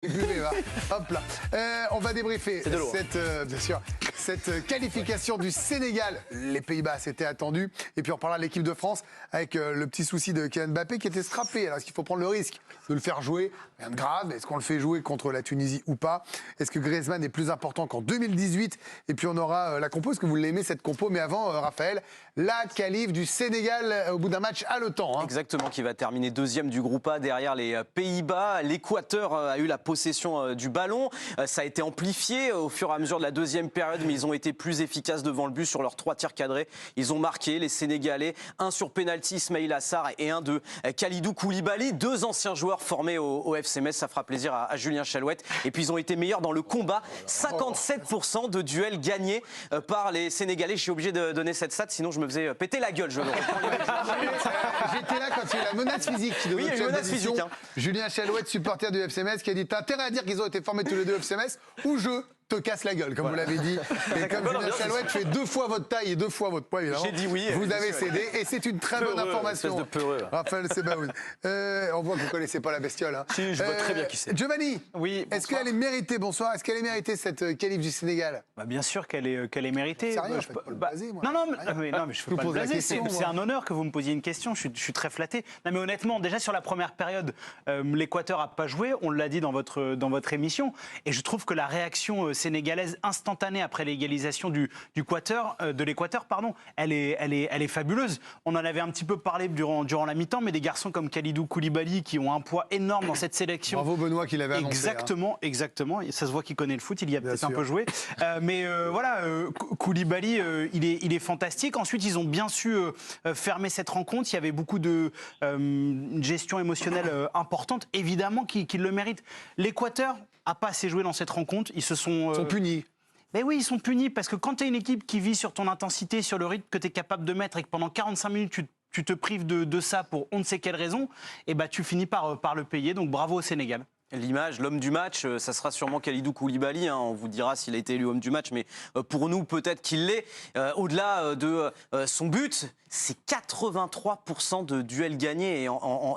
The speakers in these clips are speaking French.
Buvez, va. Hop là. On va débriefer bien sûr, cette qualification du Sénégal. Les Pays-Bas, c'était attendu. Et puis on parlera de l'équipe de France avec le petit souci de Kylian Mbappé qui était scrappé. Alors est-ce qu'il faut prendre le risque de le faire jouer? Rien de grave. Est-ce qu'on le fait jouer contre la Tunisie ou pas? Est-ce que Griezmann est plus important qu'en 2018? Et puis on aura la compo. Est-ce que vous l'aimez cette compo? Mais avant, Raphaël, la qualif du Sénégal au bout d'un match haletant. Exactement, qui va terminer deuxième du groupe A derrière les Pays-Bas. L'Équateur a eu la possession du ballon. Ça a été amplifié au fur et à mesure de la deuxième période, mais ils ont été plus efficaces devant le but sur leurs 3 tirs cadrés. Ils ont marqué, les Sénégalais, un sur pénalty, Ismaïla Sarr, et un de Kalidou Koulibaly, 2 anciens joueurs formés au FC Metz. Ça fera plaisir à Julien Chalouette. Et puis ils ont été meilleurs dans le combat. 57% de duels gagnés par les Sénégalais. Je suis obligé de donner cette stat, sinon je me faisais péter la gueule. J'étais là quand il y a eu la menace physique. Oui, il y a eu une menace physique. Julien Chalouette, supporter du FC Metz, qui a dit: t'as intérêt à dire qu'ils ont été formés tous les deux au FC Metz, ou je te casse la gueule, comme vous l'avez dit. Et comme Julien Chalouette fait 2 fois votre taille et 2 fois votre poids, évidemment. J'ai dit oui. Vous avez cédé, et c'est une très bonne information. De peureux. Raphaël Sebaoun. On voit que vous ne connaissez pas la bestiole. Si, je vois très bien qui c'est. Giovanni, oui, est-ce qu'elle est méritée, bonsoir, est-ce qu'elle est méritée cette qualif du Sénégal? Bien sûr qu'elle est méritée. C'est rien, je peux le baser, moi. Non, mais je ne peux pas le baser. C'est un honneur que vous me posiez une question, je suis très flatté. Non, mais honnêtement, déjà sur la première période, l'Équateur n'a pas joué, on l'a dit dans votre émission, et je trouve que la réaction sénégalaise instantanée après l'égalisation de l'Équateur, elle est fabuleuse. On en avait un petit peu parlé durant la mi-temps, mais des garçons comme Kalidou Koulibaly qui ont un poids énorme dans cette sélection. Bravo Benoît qui l'avait annoncé. Exactement. Ça se voit qu'il connaît le foot, il y a peut-être un peu joué. Voilà, Koulibaly, il est fantastique. Ensuite, ils ont bien su fermer cette rencontre. Il y avait beaucoup de gestion émotionnelle importante, évidemment, qu'ils le méritent. L'Équateur n'a pas assez joué dans cette rencontre. Ils sont punis. Mais oui, ils sont punis parce que quand tu es une équipe qui vit sur ton intensité, sur le rythme que tu es capable de mettre et que pendant 45 minutes, tu te prives de ça pour on ne sait quelle raison, et tu finis par le payer. Donc bravo au Sénégal. L'image, l'homme du match, ça sera sûrement Kalidou Koulibaly. On vous dira s'il a été élu homme du match, mais pour nous, peut-être qu'il l'est. Au-delà de son but, c'est 83% de duels gagnés. Et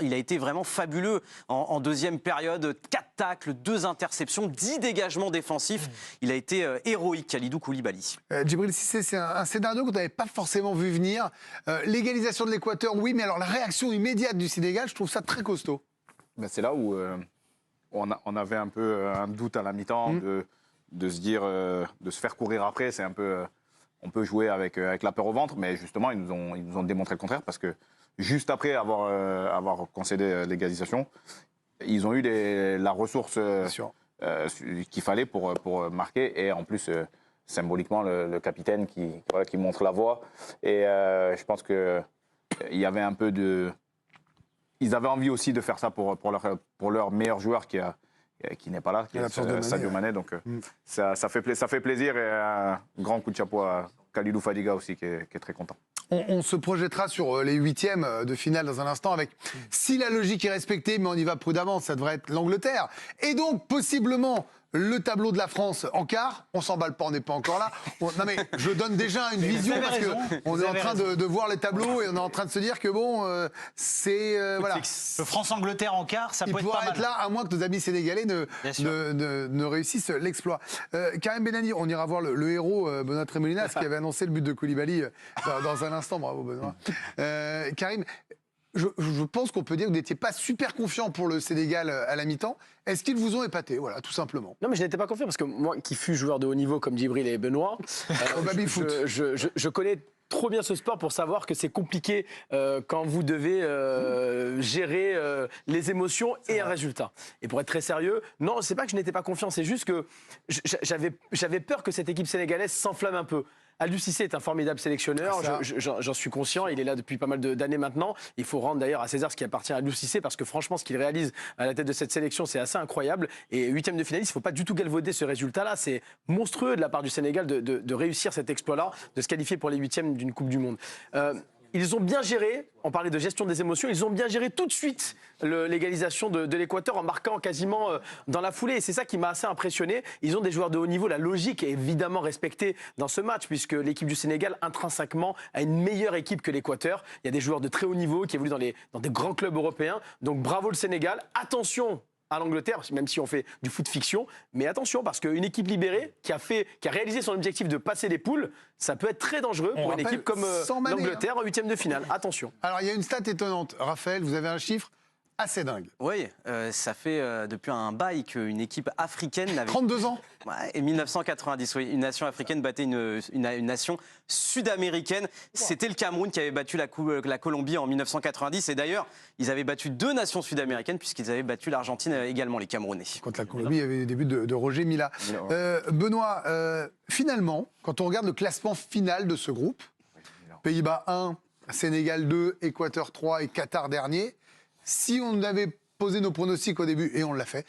il a été vraiment fabuleux en deuxième période. 4 tacles, 2 interceptions, 10 dégagements défensifs. Il a été héroïque, Kalidou Koulibaly. Djibril Cissé, c'est un scénario que vous n'avez pas forcément vu venir. L'égalisation de l'Équateur, oui, mais alors la réaction immédiate du Sénégal, je trouve ça très costaud. C'est là où on avait un peu un doute à la mi-temps de se dire, de se faire courir après. C'est un peu, on peut jouer avec la peur au ventre, mais justement, ils nous ont démontré le contraire parce que juste après avoir concédé l'égalisation, ils ont eu la ressource qu'il fallait pour marquer, et en plus, symboliquement, le capitaine qui montre la voie. Et je pense qu'il y avait un peu de... Ils avaient envie aussi de faire ça pour leur meilleur joueur qui n'est pas là, qui est Sadio Mané. Donc ça fait plaisir, et un grand coup de chapeau à Khalilou Fadiga aussi qui est très content. On se projettera sur les 8e de finale dans un instant avec, si la logique est respectée, mais on y va prudemment, ça devrait être l'Angleterre. Et donc possiblement le tableau de la France en quart. On s'emballe pas, on n'est pas encore là. Non mais je donne déjà une vision parce qu'on est en train de voir les tableaux et on est en train de se dire que c'est voilà. Le France-Angleterre en quart, ça peut être pas mal. Il pourra être là à moins que nos amis sénégalais ne réussissent l'exploit. Karim Benani, on ira voir le héros Benoît Tremolinas qui avait annoncé le but de Koulibaly dans un instant. Bravo Benoît. Karim, je pense qu'on peut dire que vous n'étiez pas super confiant pour le Sénégal à la mi-temps. Est-ce qu'ils vous ont épaté? Voilà, tout simplement. Non, mais je n'étais pas confiant parce que moi, qui fus joueur de haut niveau comme Djibril et Benoît, je connais trop bien ce sport pour savoir que c'est compliqué quand vous devez gérer les émotions et un résultat. Et pour être très sérieux, non, c'est pas que je n'étais pas confiant, c'est juste que j'avais peur que cette équipe sénégalaise s'enflamme un peu. Aliou Cissé est un formidable sélectionneur, j'en suis conscient, il est là depuis pas mal d'années maintenant. Il faut rendre d'ailleurs à César ce qui appartient à Aliou Cissé parce que franchement, ce qu'il réalise à la tête de cette sélection, c'est assez incroyable. Et 8e de finaliste, il ne faut pas du tout galvauder ce résultat-là. C'est monstrueux de la part du Sénégal de réussir cet exploit-là, de se qualifier pour les 8e d'une Coupe du Monde. Ils ont bien géré, on parlait de gestion des émotions, ils ont bien géré tout de suite l'égalisation de l'Équateur en marquant quasiment dans la foulée. Et c'est ça qui m'a assez impressionné. Ils ont des joueurs de haut niveau, la logique est évidemment respectée dans ce match puisque l'équipe du Sénégal, intrinsèquement, a une meilleure équipe que l'Équateur. Il y a des joueurs de très haut niveau qui évoluent dans des grands clubs européens. Donc bravo le Sénégal. Attention à l'Angleterre, même si on fait du foot fiction. Mais attention, parce qu'une équipe libérée qui a réalisé son objectif de passer les poules, ça peut être très dangereux pour une équipe comme l'Angleterre en 8e de finale. Attention. Alors, il y a une stat étonnante. Raphaël, vous avez un chiffre assez dingue. Oui, ça fait depuis un bail qu'une équipe africaine n'avait... 32 ans. Ouais, et 1990, oui. Une nation africaine battait une nation sud-américaine. C'était le Cameroun qui avait battu la Colombie en 1990. Et d'ailleurs, ils avaient battu 2 nations sud-américaines puisqu'ils avaient battu l'Argentine également, les Camerounais. Contre la Colombie, il y avait des buts de Roger Mila. Benoît, finalement, quand on regarde le classement final de ce groupe, Pays-Bas 1, Sénégal 2, Équateur 3 et Qatar dernier, si on avait posé nos pronostics au début, et on l'a fait,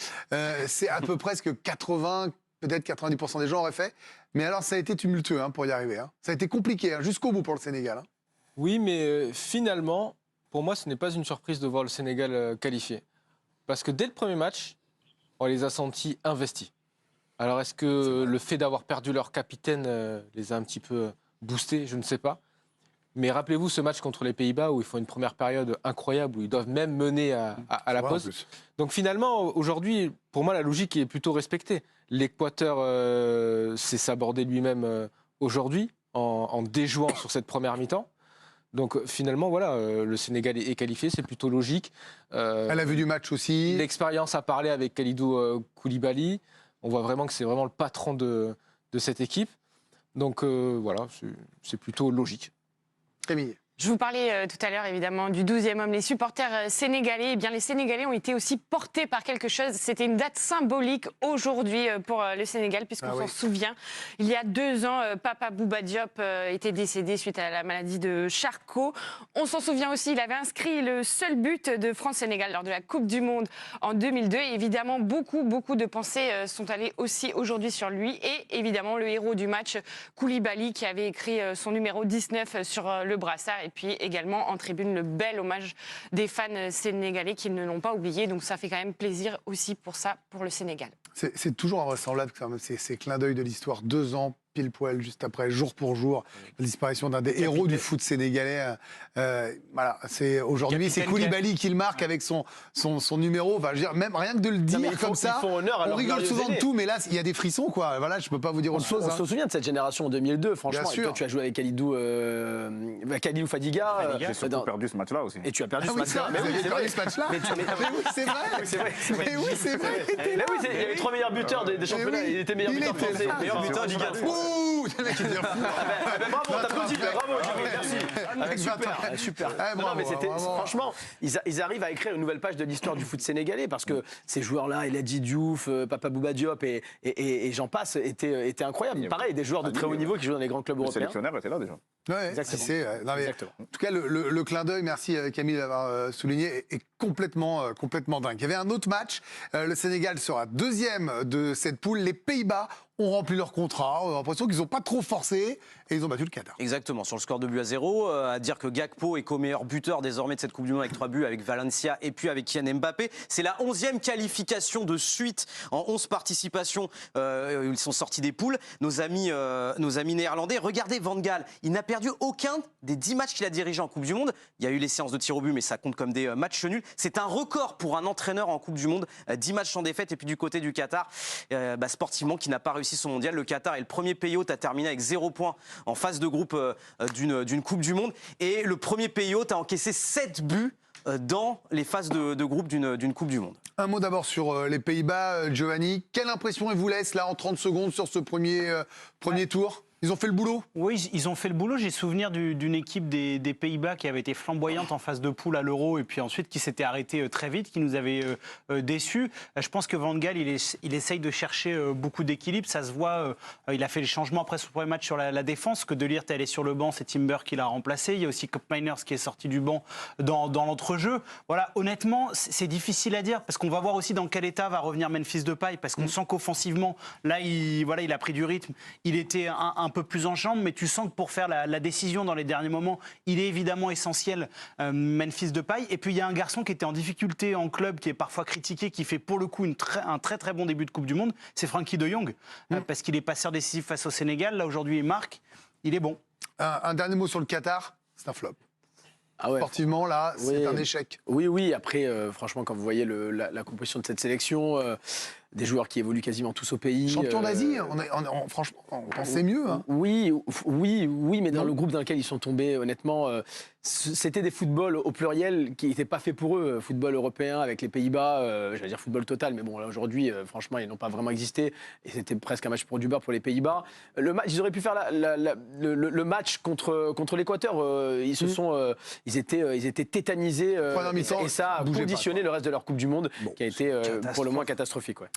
c'est à peu près ce que 80, peut-être 90% des gens auraient fait. Mais alors, ça a été tumultueux pour y arriver. Ça a été compliqué, jusqu'au bout pour le Sénégal. Oui, mais finalement, pour moi, ce n'est pas une surprise de voir le Sénégal qualifié. Parce que dès le premier match, on les a sentis investis. Alors, est-ce que le fait d'avoir perdu leur capitaine les a un petit peu boostés? Je ne sais pas. Mais rappelez-vous ce match contre les Pays-Bas où ils font une première période incroyable, où ils doivent même mener à la pause. Donc finalement, aujourd'hui, pour moi, la logique est plutôt respectée. L'Équateur s'est sabordé lui-même aujourd'hui en déjouant sur cette première mi-temps. Donc finalement, voilà, le Sénégal est qualifié, c'est plutôt logique. Elle a vu du match aussi. L'expérience a parlé avec Kalidou Koulibaly. On voit vraiment que c'est vraiment le patron de cette équipe. Donc voilà, c'est plutôt logique. Camille. Je vous parlais tout à l'heure évidemment du 12e homme, les supporters sénégalais. Eh bien, les Sénégalais ont été aussi portés par quelque chose. C'était une date symbolique aujourd'hui pour le Sénégal, puisqu'on s'en souvient. Il y a 2 ans, Papa Bouba Diop était décédé suite à la maladie de Charcot. On s'en souvient aussi, il avait inscrit le seul but de France-Sénégal lors de la Coupe du Monde en 2002. Et évidemment, beaucoup de pensées sont allées aussi aujourd'hui sur lui. Et évidemment, le héros du match, Koulibaly, qui avait écrit son numéro 19 sur le brassard. Et puis également en tribune, le bel hommage des fans sénégalais qui ne l'ont pas oublié. Donc ça fait quand même plaisir aussi pour ça, pour le Sénégal. C'est toujours invraisemblable, ces clins d'œil de l'histoire. 2 ans pile poil juste après, jour pour jour, la disparition d'un des héros du foot sénégalais. Voilà, aujourd'hui, c'est Koulibaly qui le marque avec son numéro. Enfin, je veux dire, même rien que de le dire comme ça, on rigole souvent de tout, mais là, il y a des frissons, quoi. Voilà, je peux pas vous dire autre chose. On se souvient de cette génération en 2002, franchement. Et toi, tu as joué avec Kalidou Fadiga. J'ai surtout perdu ce match-là aussi. Et tu as perdu ce match-là. Mais oui, c'est vrai, ce match-là. Mais oui, c'est vrai. Mais oui, c'est vrai. Il y avait 3 meilleurs buteurs des championnats. Il était meilleur buteur français. Meilleur buteur du Ligue 3. Bravo, t'applaudis, bravo, merci. Super. Non, mais franchement, ils arrivent à écrire une nouvelle page de l'histoire du foot sénégalais parce que ces joueurs-là, El Hadji Diouf, Papa Bouba Diop et j'en passe, étaient incroyables. Pareil, des joueurs de très haut niveau qui jouent dans les grands clubs européens. Le sélectionneur était là déjà. Ouais, exactement. En tout cas, le clin d'œil, merci Camille d'avoir souligné, est complètement dingue. Il y avait un autre match. Le Sénégal sera 2e de cette poule. Les Pays-Bas ont rempli leur contrat. On a l'impression qu'ils n'ont pas trop forcé et ils ont battu le Qatar. Exactement, sur le score de 2-0. À dire que Gakpo est co-meilleur buteur désormais de cette Coupe du Monde avec 3 buts, avec Valencia et puis avec Kylian Mbappé. C'est la 11e qualification de suite en 11 participations. Ils sont sortis des poules. Nos amis néerlandais. Regardez Van Gaal, il n'a perdu aucun des 10 matchs qu'il a dirigés en Coupe du Monde. Il y a eu les séances de tir au but, mais ça compte comme des matchs nuls. C'est un record pour un entraîneur en Coupe du Monde. 10 matchs sans défaite. Et puis du côté du Qatar, sportivement, qui n'a pas réussi son mondial. Le Qatar est le premier pays hôte à terminer avec 0 points en phase de groupe d'une Coupe du Monde. Et le premier pays hôte a encaissé 7 buts dans les phases de groupe d'une Coupe du Monde. Un mot d'abord sur les Pays-Bas, Giovanni. Quelle impression il vous laisse là en 30 secondes sur ce premier tour ? Ils ont fait le boulot ? Oui, ils ont fait le boulot. J'ai souvenir d'une équipe des Pays-Bas qui avait été flamboyante en phase de poule à l'Euro et puis ensuite qui s'était arrêtée très vite, qui nous avait déçus. Je pense que Van Gaal, il essaye de chercher beaucoup d'équilibre. Ça se voit. Il a fait les changements après son premier match sur la défense. Que De Ligt est allé sur le banc, c'est Timber qui l'a remplacé. Il y a aussi Koopmeiners qui est sorti du banc dans l'entrejeu. Voilà, honnêtement, c'est difficile à dire parce qu'on va voir aussi dans quel état va revenir Memphis Depay parce qu'on sent qu'offensivement, là, il a pris du rythme. Il était un peu plus en jambes, mais tu sens que pour faire la décision dans les derniers moments, il est évidemment essentiel, Memphis Depay. Et puis il y a un garçon qui était en difficulté en club, qui est parfois critiqué, qui fait pour le coup un très très bon début de Coupe du Monde, c'est Frenkie de Jong, parce qu'il est passeur décisif face au Sénégal. Là aujourd'hui il marque, il est bon. Un dernier mot sur le Qatar, c'est un flop. Sportivement, là, c'est un échec. Oui. Après, franchement, quand vous voyez la composition de cette sélection, des joueurs qui évoluent quasiment tous au pays. Champion d'Asie, franchement, on pensait mieux. Hein. Oui, mais dans le groupe dans lequel ils sont tombés, honnêtement, c'était des footballs au pluriel qui n'étaient pas faits pour eux. Football européen avec les Pays-Bas, j'allais dire football total, mais bon, là aujourd'hui, franchement, ils n'ont pas vraiment existé. Et c'était presque un match pour du beurre pour les Pays-Bas. Ils auraient pu faire le match contre l'Équateur. Ils étaient tétanisés. Et ça a conditionné le reste de leur Coupe du Monde, qui a été pour le moins catastrophique. Ouais.